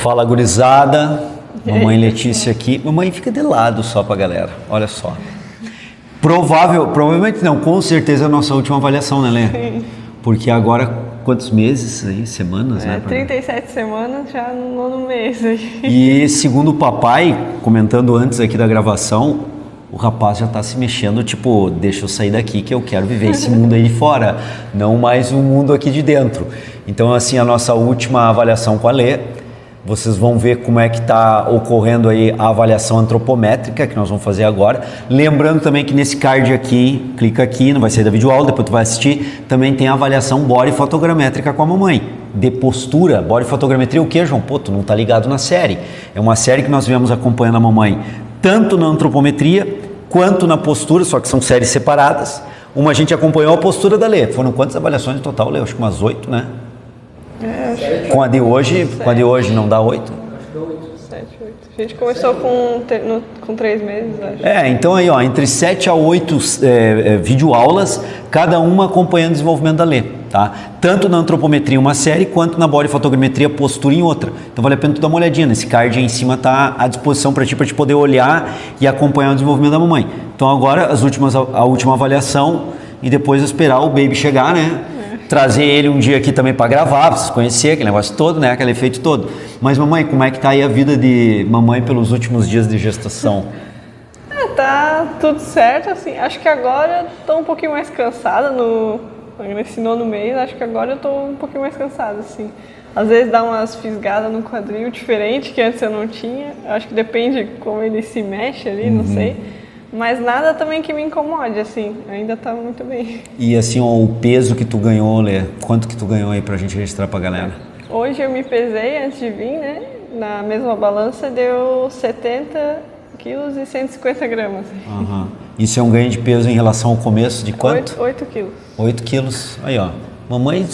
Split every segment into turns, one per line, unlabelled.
Fala, gurizada. Mamãe Letícia aqui. Mamãe fica de lado só pra galera. Olha só. Provavelmente não, com certeza é a nossa última avaliação, né, Lê?
Sim.
Porque agora, quantos meses aí? Semanas, né?
37 semanas já no nono mês aí.
E segundo o papai, comentando antes aqui da gravação, o rapaz já tá se mexendo, tipo, deixa eu sair daqui que eu quero viver esse mundo aí de fora, não mais um mundo aqui de dentro. Então, assim, a nossa última avaliação com a Lê, vocês vão ver como é que está ocorrendo aí a avaliação antropométrica que nós vamos fazer agora. Lembrando também que nesse card aqui, clica aqui, não vai sair da videoaula, depois tu vai assistir, também tem a avaliação body fotogramétrica com a mamãe. De postura, body fotogrametria, o que, João? Pô, tu não tá ligado na série. É uma série que nós viemos acompanhando a mamãe, tanto na antropometria, quanto na postura, só que são séries separadas. Uma a gente acompanhou a postura da Lê. Foram quantas avaliações no total, Lê? Acho que umas 8, né? Com a de hoje não dá 8?
Acho que 8. 7, 8. A gente começou com 3 meses, acho.
Então aí, ó, entre 7 a 8 videoaulas, cada uma acompanhando o desenvolvimento da Lê, tá? Tanto na antropometria uma série, quanto na body fotogrametria postura em outra. Então vale a pena tu dar uma olhadinha, nesse card aí em cima tá à disposição para ti poder olhar e acompanhar o desenvolvimento da mamãe. Então agora a última avaliação e depois esperar o baby chegar, né? Trazer ele um dia aqui também para gravar, pra vocês conhecerem aquele negócio todo, né? Aquele efeito todo. Mas mamãe, como é que tá aí a vida de mamãe pelos últimos dias de gestação?
Tá tudo certo, assim. Acho que agora eu tô um pouquinho mais cansada nesse nono mês. Acho que agora eu tô um pouquinho mais cansada, assim. Às vezes dá umas fisgadas no quadril diferente que antes eu não tinha. Acho que depende como ele se mexe ali, não sei. Mas nada também que me incomode, assim, ainda tá muito bem. E
assim, ó, o peso que tu ganhou, Lê, quanto que tu ganhou aí pra gente registrar pra galera?
Hoje eu me pesei antes de vir, né, na mesma balança, deu 70 quilos e 150 gramas.
Uhum. Isso é um ganho de peso em relação ao começo de quanto?
8 quilos.
8 quilos, aí ó. Mamãe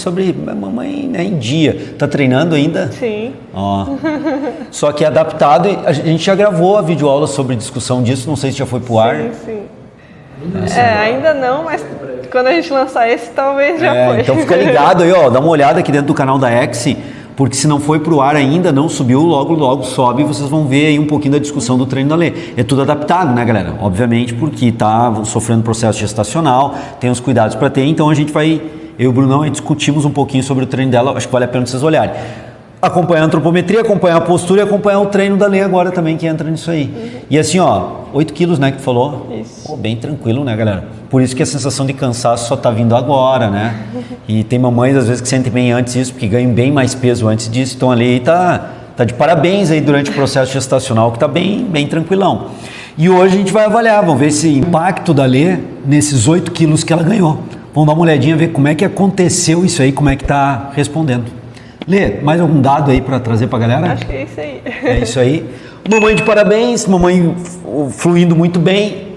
né, em dia. Tá treinando ainda?
Sim.
Ó. Só que adaptado, a gente já gravou a videoaula sobre discussão disso, não sei se já foi pro ar.
Sim. Ainda não, mas quando a gente lançar esse, talvez já foi.
Então fica ligado aí, ó, dá uma olhada aqui dentro do canal da Exi, porque se não foi pro ar ainda, não subiu, logo sobe e vocês vão ver aí um pouquinho da discussão do treino da Lê. É tudo adaptado, né, galera? Obviamente, porque tá sofrendo processo gestacional, tem os cuidados para ter, então a gente vai... Eu e o Brunão discutimos um pouquinho sobre o treino dela, acho que vale a pena vocês olharem. Acompanhar a antropometria, acompanhar a postura e acompanhar o treino da Lê agora também, que entra nisso aí. E assim, ó, 8 quilos, né, que falou?
Isso.
Pô, bem tranquilo, né, galera? Por isso que a sensação de cansaço só tá vindo agora, né? E tem mamães, às vezes, que sentem bem antes disso, porque ganham bem mais peso antes disso. Então, a Lê tá de parabéns aí durante o processo gestacional, que tá bem tranquilão. E hoje a gente vai avaliar, vamos ver esse impacto da Lê nesses 8 quilos que ela ganhou. Vamos dar uma olhadinha, ver como é que aconteceu isso aí, como é que tá respondendo. Lê, mais algum dado aí para trazer pra galera?
Acho que é isso aí.
É isso aí. Mamãe de parabéns, mamãe fluindo muito bem.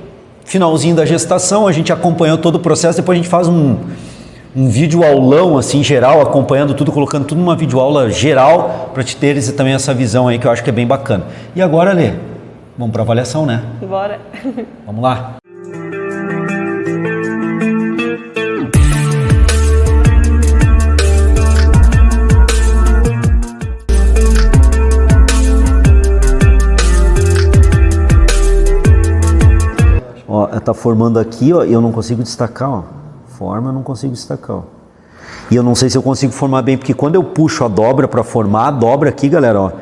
Finalzinho da gestação, a gente acompanhou todo o processo, depois a gente faz um vídeo aulão, assim, geral, acompanhando tudo, colocando tudo numa videoaula geral, para te teres também essa visão aí, que eu acho que é bem bacana. E agora, Lê, vamos pra avaliação, né?
Bora.
Vamos lá. Ó, tá formando aqui, ó, e eu não consigo destacar, ó. Forma, eu não consigo destacar, ó. E eu não sei se eu consigo formar bem, porque quando eu puxo a dobra para formar a dobra aqui, galera, ó,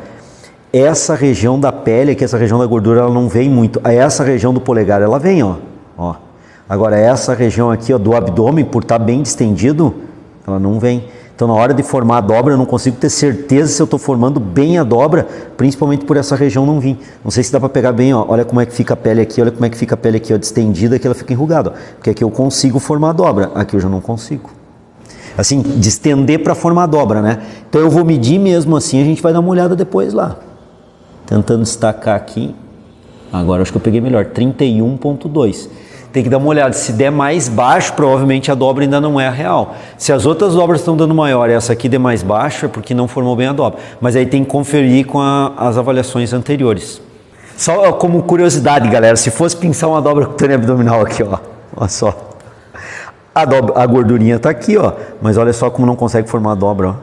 essa região da pele aqui, essa região da gordura, ela não vem muito. Essa região do polegar, ela vem, ó. Agora, essa região aqui, ó, do abdômen, por estar bem distendido, ela não vem. Então, na hora de formar a dobra, eu não consigo ter certeza se eu estou formando bem a dobra, principalmente por essa região não vir. Não sei se dá para pegar bem, ó. Olha como é que fica a pele aqui, olha como é que fica a pele aqui, ó, distendida, que ela fica enrugada, ó. Porque aqui eu consigo formar a dobra, aqui eu já não consigo. Assim, de estender para formar a dobra, né? Então, eu vou medir mesmo assim, a gente vai dar uma olhada depois lá. Tentando destacar aqui. Agora acho que eu peguei melhor, 31,2. Tem que dar uma olhada, se der mais baixo, provavelmente a dobra ainda não é a real. Se as outras dobras estão dando maior e essa aqui der mais baixo, é porque não formou bem a dobra. Mas aí tem que conferir com as avaliações anteriores. Só como curiosidade, galera, se fosse pinçar uma dobra cutânea abdominal aqui, ó, olha só. A gordurinha tá aqui, ó, mas olha só como não consegue formar a dobra, ó.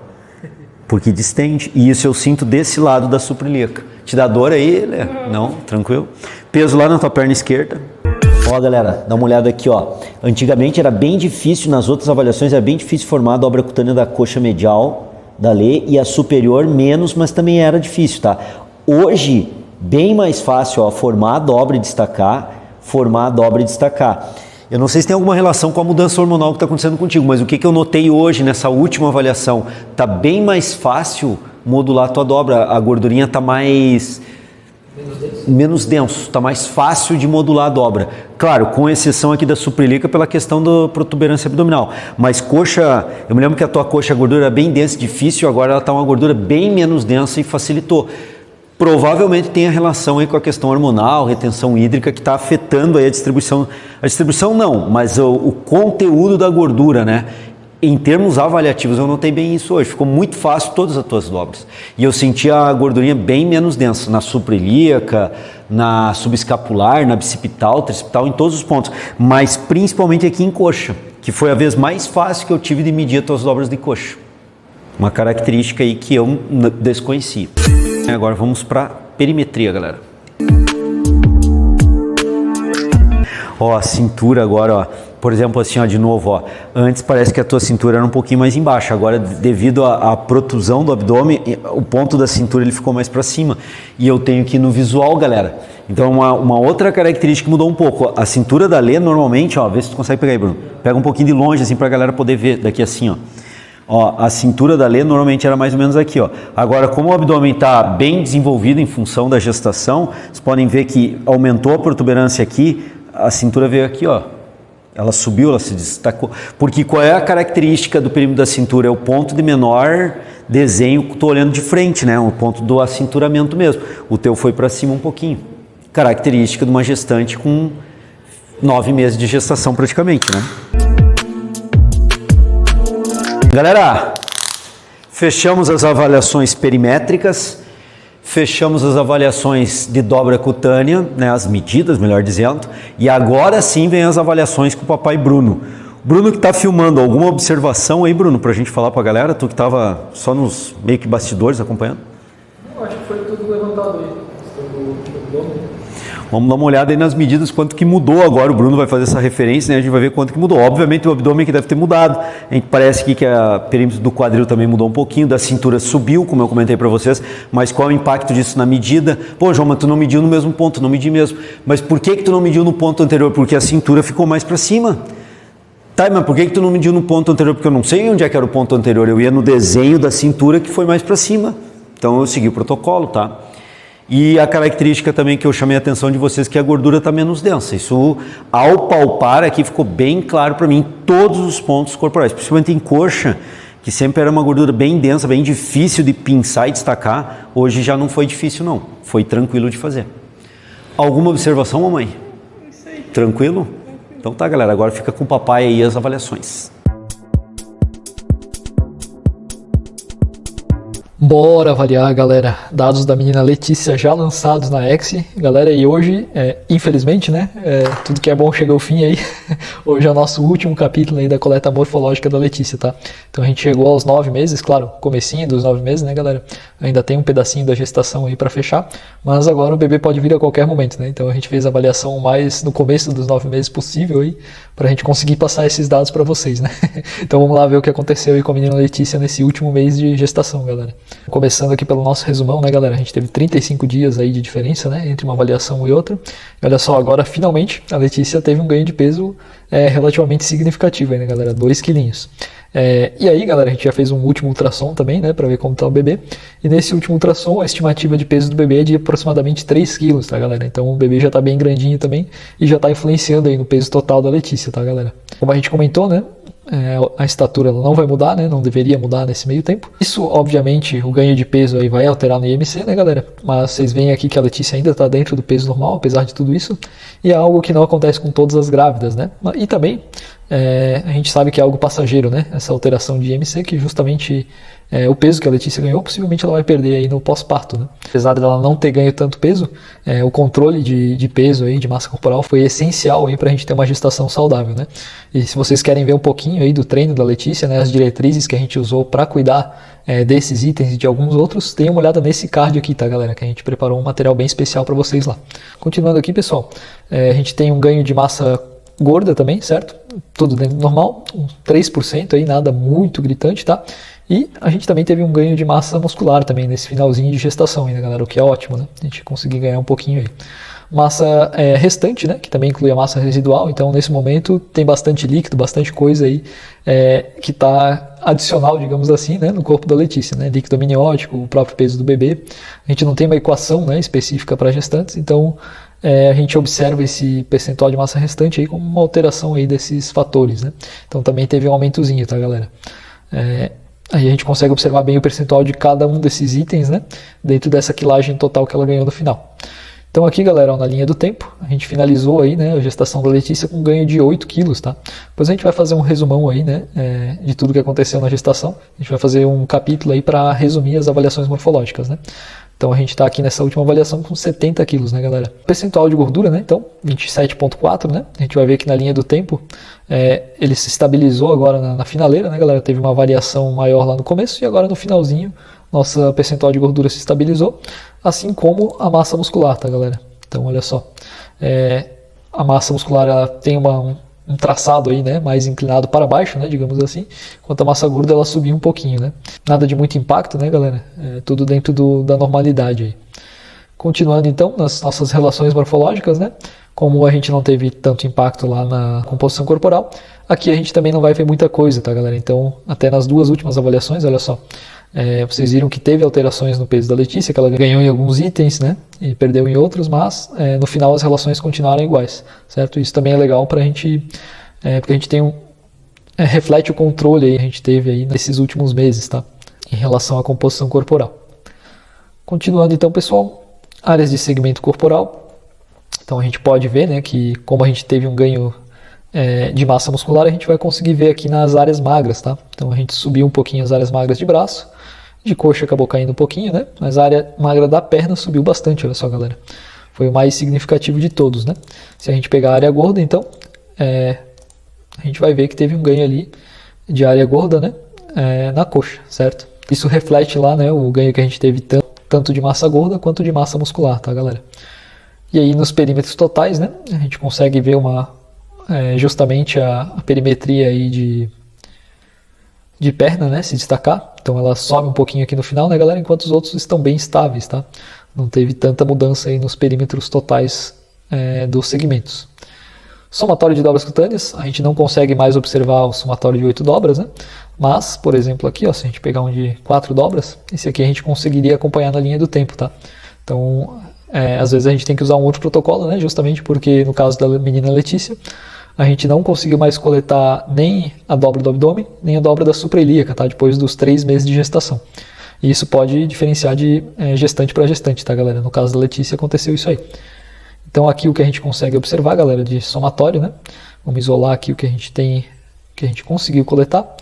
porque distende. E isso eu sinto desse lado da suprailíaca. Te dá dor aí, Lê? Não? Tranquilo? Peso lá na tua perna esquerda. Ó, galera, dá uma olhada aqui, ó. Antigamente era bem difícil, nas outras avaliações era bem difícil formar a dobra cutânea da coxa medial da Lê e a superior menos, mas também era difícil, tá? Hoje, bem mais fácil, ó, formar a dobra e destacar, formar a dobra e destacar. Eu não sei se tem alguma relação com a mudança hormonal que está acontecendo contigo, mas o que eu notei hoje nessa última avaliação? Tá bem mais fácil modular a tua dobra, a gordurinha está menos denso, está mais fácil de modular a dobra. Claro, com exceção aqui da suprailíaca pela questão da protuberância abdominal. Mas coxa, eu me lembro que a tua coxa, a gordura era bem densa, difícil, agora ela está uma gordura bem menos densa e facilitou. Provavelmente tem a relação aí com a questão hormonal, retenção hídrica, que está afetando aí a distribuição. A distribuição não, mas o conteúdo da gordura, né? Em termos avaliativos, eu notei bem isso hoje. Ficou muito fácil todas as tuas dobras. E eu senti a gordurinha bem menos densa, na suprailíaca, na subescapular, na bicipital, tricipital, em todos os pontos. Mas principalmente aqui em coxa, que foi a vez mais fácil que eu tive de medir as tuas dobras de coxa. Uma característica aí que eu desconhecia. Agora vamos para perimetria, galera. Ó, a cintura agora, ó. Por exemplo, assim, ó, de novo, ó. Antes parece que a tua cintura era um pouquinho mais embaixo. Agora, devido à protrusão do abdômen, o ponto da cintura ele ficou mais para cima. E eu tenho que ir no visual, galera. Então, uma outra característica que mudou um pouco. A cintura da Lê, normalmente, ó, vê se tu consegue pegar aí, Bruno. Pega um pouquinho de longe, assim, pra galera poder ver daqui assim, ó. Ó, a cintura da Lê normalmente era mais ou menos aqui, ó. Agora, como o abdômen está bem desenvolvido em função da gestação, vocês podem ver que aumentou a protuberância aqui, a cintura veio aqui, ó. Ela subiu, ela se destacou. Porque qual é a característica do perímetro da cintura? É o ponto de menor desenho que estou olhando de frente, né? O ponto do acinturamento mesmo. O teu foi para cima um pouquinho. Característica de uma gestante com 9 meses de gestação praticamente, né? Galera, fechamos as avaliações perimétricas, fechamos as avaliações de dobra cutânea, né, as medidas, melhor dizendo, e agora sim vem as avaliações com o papai Bruno. Bruno que está filmando, alguma observação aí, Bruno, para a gente falar para a galera? Tu que estava só nos meio que bastidores acompanhando?
Eu acho que foi tudo levantado aí.
Vamos dar uma olhada aí nas medidas, quanto que mudou agora. O Bruno vai fazer essa referência, né? A gente vai ver quanto que mudou. Obviamente o abdômen que deve ter mudado. A gente parece que a perímetro do quadril também mudou um pouquinho, da cintura subiu, como eu comentei para vocês, mas qual é o impacto disso na medida? Pô, João, mas tu não mediu no mesmo ponto, não medi mesmo. Mas por que tu não mediu no ponto anterior? Porque a cintura ficou mais para cima. Tá, mas por que tu não mediu no ponto anterior? Porque eu não sei onde é que era o ponto anterior. Eu ia no desenho da cintura que foi mais para cima. Então eu segui o protocolo, tá? E a característica também que eu chamei a atenção de vocês, que a gordura está menos densa. Isso, ao palpar aqui, ficou bem claro para mim em todos os pontos corporais, principalmente em coxa, que sempre era uma gordura bem densa, bem difícil de pinçar e destacar. Hoje já não foi difícil, não. Foi tranquilo de fazer. Alguma observação, mamãe?
Isso aí.
Tranquilo? Então tá, galera. Agora fica com o papai aí as avaliações.
Bora avaliar, galera, dados da menina Letícia já lançados na X, galera, e hoje, infelizmente, né, tudo que é bom chega ao fim aí, hoje é o nosso último capítulo aí da coleta morfológica da Letícia, tá? Então a gente chegou aos 9 meses, claro, comecinho dos 9 meses, né, galera, ainda tem um pedacinho da gestação aí para fechar, mas agora o bebê pode vir a qualquer momento, né, então a gente fez a avaliação mais no começo dos 9 meses possível aí, pra gente conseguir passar esses dados para vocês, né? Então vamos lá ver o que aconteceu aí com a menina Letícia nesse último mês de gestação, galera. Começando aqui pelo nosso resumão, né, galera? A gente teve 35 dias aí de diferença, né, entre uma avaliação e outra. E olha só, agora finalmente a Letícia teve um ganho de peso relativamente significativo aí, né, galera? 2 quilinhos. E aí, galera, a gente já fez um último ultrassom também, né, para ver como tá o bebê. E nesse último ultrassom, a estimativa de peso do bebê é de aproximadamente 3 quilos, tá, galera? Então o bebê já tá bem grandinho também e já tá influenciando aí no peso total da Letícia, tá, galera? Como a gente comentou, né, a estatura ela não vai mudar, né? Não deveria mudar nesse meio tempo. Isso, obviamente, o ganho de peso aí vai alterar no IMC, né, galera? Mas vocês veem aqui que a Letícia ainda está dentro do peso normal, apesar de tudo isso. E é algo que não acontece com todas as grávidas, né? E também a gente sabe que é algo passageiro, né? Essa alteração de IMC, que justamente o peso que a Letícia ganhou, possivelmente ela vai perder aí no pós-parto, né? Apesar dela não ter ganho tanto peso, o controle de peso aí, de massa corporal, foi essencial aí para a gente ter uma gestação saudável, né? E se vocês querem ver um pouquinho aí do treino da Letícia, né, as diretrizes que a gente usou para cuidar desses itens e de alguns outros, deem uma olhada nesse card aqui, tá, galera? Que a gente preparou um material bem especial para vocês lá. Continuando aqui, pessoal, a gente tem um ganho de massa gorda também, certo? Tudo dentro do normal, 3% aí, nada muito gritante, tá? E a gente também teve um ganho de massa muscular também nesse finalzinho de gestação ainda, galera, o que é ótimo, né? A gente conseguir ganhar um pouquinho aí. Massa restante, né? Que também inclui a massa residual, então nesse momento tem bastante líquido, bastante coisa aí que está adicional, digamos assim, né? No corpo da Letícia, né? Líquido amniótico, o próprio peso do bebê. A gente não tem uma equação, né, específica para gestantes, então a gente observa esse percentual de massa restante aí como uma alteração aí desses fatores, né? Então também teve um aumentozinho, tá, galera? Aí a gente consegue observar bem o percentual de cada um desses itens, né? Dentro dessa quilagem total que ela ganhou no final. Então aqui, galera, ó, na linha do tempo, a gente finalizou aí, né, a gestação da Letícia com um ganho de 8 quilos, tá? Depois a gente vai fazer um resumão aí, né, de tudo que aconteceu na gestação. A gente vai fazer um capítulo aí para resumir as avaliações morfológicas, né? Então a gente está aqui nessa última avaliação com 70 quilos, né, galera? Percentual de gordura, né? Então 27,4, né? A gente vai ver que na linha do tempo ele se estabilizou agora na finaleira, né, galera? Teve uma variação maior lá no começo e agora no finalzinho nossa percentual de gordura se estabilizou, assim como a massa muscular, tá, galera? Então olha só, a massa muscular ela tem um traçado aí, né, mais inclinado para baixo, né, digamos assim, enquanto a massa gorda ela subiu um pouquinho, né? Nada de muito impacto, né, galera? Tudo dentro da normalidade aí. Continuando então nas nossas relações morfológicas, né? Como a gente não teve tanto impacto lá na composição corporal, aqui a gente também não vai ver muita coisa, tá, galera? Então, até nas duas últimas avaliações, olha só, vocês viram que teve alterações no peso da Letícia, que ela ganhou em alguns itens, né? E perdeu em outros, mas no final as relações continuaram iguais, certo? Isso também é legal para a gente, porque a gente tem reflete o controle que a gente teve aí nesses últimos meses, tá? Em relação à composição corporal. Continuando então, pessoal, áreas de segmento corporal. Então a gente pode ver, né, que como a gente teve um ganho de massa muscular, a gente vai conseguir ver aqui nas áreas magras, tá? Então a gente subiu um pouquinho as áreas magras de braço, de coxa acabou caindo um pouquinho, né? Mas a área magra da perna subiu bastante, olha só, galera. Foi o mais significativo de todos, né? Se a gente pegar a área gorda, então, a gente vai ver que teve um ganho ali de área gorda, né? Na coxa, certo? Isso reflete lá, né, o ganho que a gente teve tanto de massa gorda quanto de massa muscular, tá, galera? E aí nos perímetros totais, né, a gente consegue ver justamente a perimetria aí de perna, né, se destacar. Então ela sobe um pouquinho aqui no final, né, galera, enquanto os outros estão bem estáveis, tá? Não teve tanta mudança aí nos perímetros totais dos segmentos. Somatório de dobras cutâneas, a gente não consegue mais observar o somatório de 8 dobras, né? Mas, por exemplo, aqui, ó, se a gente pegar um de 4 dobras, esse aqui a gente conseguiria acompanhar na linha do tempo, tá? Então, às vezes a gente tem que usar um outro protocolo, né? Justamente porque no caso da menina Letícia, a gente não conseguiu mais coletar nem a dobra do abdômen, nem a dobra da suprailíaca, tá? Depois dos 3 meses de gestação. E isso pode diferenciar de gestante para gestante, tá, galera? No caso da Letícia aconteceu isso aí. Então aqui o que a gente consegue observar, galera, de somatório, né? Vamos isolar aqui o que a gente tem, que a gente conseguiu coletar.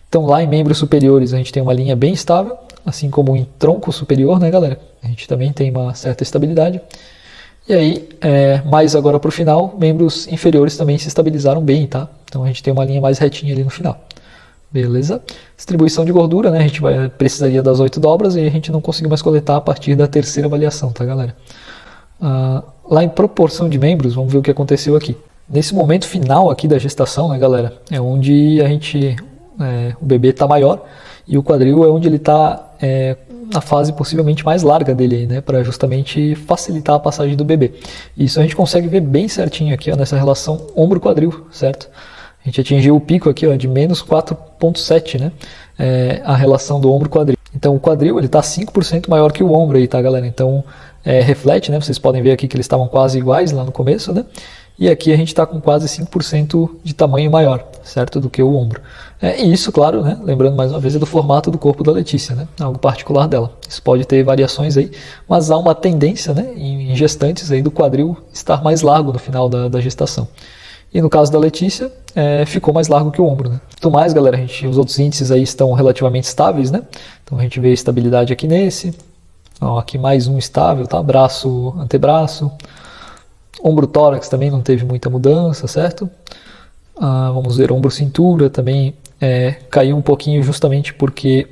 Então lá em membros superiores a gente tem uma linha bem estável, assim como em tronco superior, né, galera? A gente também tem uma certa estabilidade. E aí, mais agora para o final, membros inferiores também se estabilizaram bem, tá? Então a gente tem uma linha mais retinha ali no final. Beleza? Distribuição de gordura, né? A gente precisaria das 8 dobras e a gente não conseguiu mais coletar a partir da terceira avaliação, tá, galera? Lá em proporção de membros, vamos ver o que aconteceu aqui. Nesse momento final aqui da gestação, né, galera? É onde o bebê está maior e o quadril é onde ele está na fase possivelmente mais larga dele, né, para justamente facilitar a passagem do bebê. Isso a gente consegue ver bem certinho aqui, ó, nessa relação ombro-quadril, certo? A gente atingiu o pico aqui, ó, de menos 4,7, né, a relação do ombro-quadril. Então o quadril ele está 5% maior que o ombro aí, tá, galera? Então reflete, né? Vocês podem ver aqui que eles estavam quase iguais lá no começo, né? E aqui a gente está com quase 5% de tamanho maior, certo? Do que o ombro. E isso, claro, né? Lembrando mais uma vez, é do formato do corpo da Letícia, né? Algo particular dela. Isso pode ter variações aí, mas há uma tendência, né? Em gestantes aí do quadril estar mais largo no final da gestação. E no caso da Letícia, ficou mais largo que o ombro, né? Tudo mais, galera, os outros índices aí estão relativamente estáveis, né? Então a gente vê estabilidade aqui nesse, ó, aqui mais um estável, tá? Braço, antebraço, ombro tórax também não teve muita mudança, certo? Vamos ver, ombro cintura também caiu um pouquinho justamente porque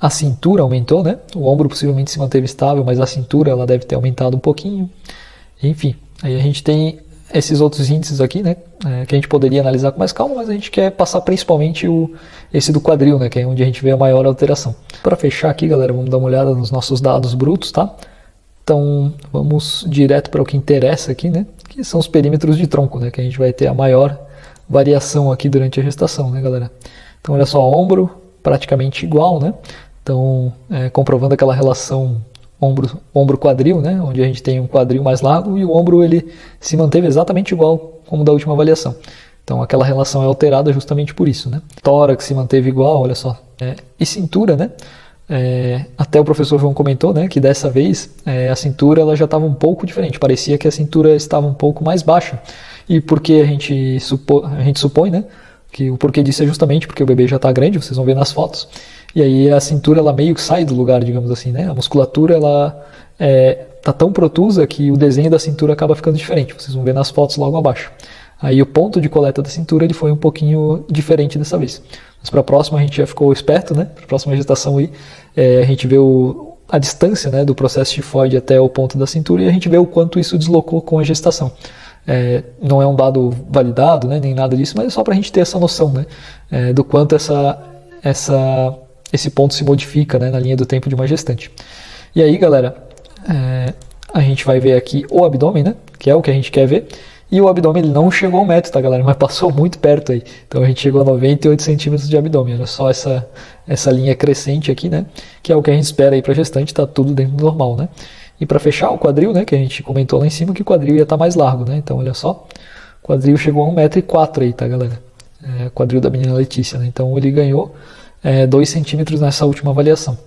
a cintura aumentou, né? O ombro possivelmente se manteve estável, mas a cintura ela deve ter aumentado um pouquinho. Enfim, aí a gente tem esses outros índices aqui, né? Que a gente poderia analisar com mais calma, mas a gente quer passar principalmente esse do quadril, né? Que é onde a gente vê a maior alteração. Para fechar aqui, galera, vamos dar uma olhada nos nossos dados brutos, tá? Então, vamos direto para o que interessa aqui, né? Que são os perímetros de tronco, né? Que a gente vai ter a maior variação aqui durante a gestação, né, galera? Então, olha só, ombro praticamente igual, né? Então, comprovando aquela relação ombro-quadril, né? Onde a gente tem um quadril mais largo e o ombro ele se manteve exatamente igual como da última avaliação. Então, aquela relação é alterada justamente por isso, né? Tórax se manteve igual, olha só. E cintura, né? Até o professor João comentou, né, que dessa vez a cintura ela já estava um pouco diferente, parecia que a cintura estava um pouco mais baixa. E porque a gente supõe, né, que o porquê disso é justamente porque o bebê já está grande, vocês vão ver nas fotos, e aí a cintura ela meio que sai do lugar, digamos assim, né, a musculatura ela está tão protusa que o desenho da cintura acaba ficando diferente, vocês vão ver nas fotos logo abaixo. Aí o ponto de coleta da cintura ele foi um pouquinho diferente dessa vez. Mas para a próxima a gente já ficou esperto, né? Para a próxima gestação aí, a gente vê a distância, né, do processo tifoide até o ponto da cintura e a gente vê o quanto isso deslocou com a gestação. Não é um dado validado, né, nem nada disso, mas é só para a gente ter essa noção, né, do quanto esse ponto se modifica, né, na linha do tempo de uma gestante. E aí, galera, a gente vai ver aqui o abdômen, né, que é o que a gente quer ver. E o abdômen ele não chegou ao metro, tá, galera? Mas passou muito perto aí. Então a gente chegou a 98 centímetros de abdômen. Olha só essa linha crescente aqui, né? Que é o que a gente espera aí para gestante, tá tudo dentro do normal, né? E para fechar o quadril, né? Que a gente comentou lá em cima que o quadril ia estar mais largo, né? Então olha só, o quadril chegou a 1,04 m aí, tá, galera? Quadril da menina Letícia, né? Então ele ganhou 2 centímetros nessa última avaliação.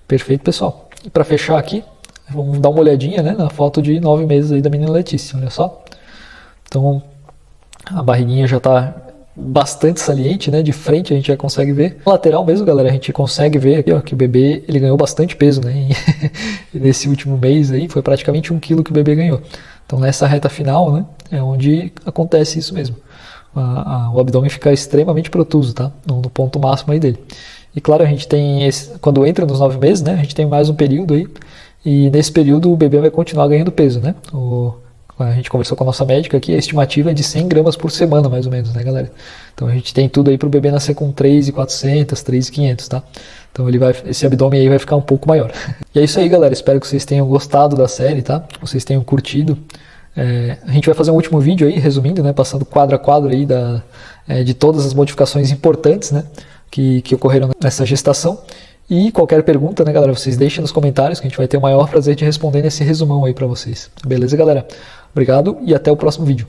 Perfeito, pessoal. E para fechar aqui, vamos dar uma olhadinha, né? Na foto de 9 meses aí da menina Letícia, olha só. Então, a barriguinha já está bastante saliente, né? De frente a gente já consegue ver. Na lateral mesmo, galera, a gente consegue ver aqui, ó, que o bebê ele ganhou bastante peso, né? E nesse último mês aí foi praticamente 1 quilo que o bebê ganhou. Então, nessa reta final, né? É onde acontece isso mesmo. O abdômen fica extremamente protuso, tá? No ponto máximo aí dele. E claro, a gente tem quando entra nos 9 meses, né? A gente tem mais um período aí. E nesse período o bebê vai continuar ganhando peso, né? A gente conversou com a nossa médica aqui, a estimativa é de 100 gramas por semana, mais ou menos, né, galera? Então a gente tem tudo aí para o bebê nascer com 3.400, 3.500, tá? Então esse abdômen aí vai ficar um pouco maior. E é isso aí, galera. Espero que vocês tenham gostado da série, tá? Vocês tenham curtido. A gente vai fazer um último vídeo aí, resumindo, né? Passando quadro a quadro aí de todas as modificações importantes, né? Que ocorreram nessa gestação. E qualquer pergunta, né, galera, vocês deixem nos comentários que a gente vai ter o maior prazer de responder nesse resumão aí para vocês. Beleza, galera? Obrigado e até o próximo vídeo.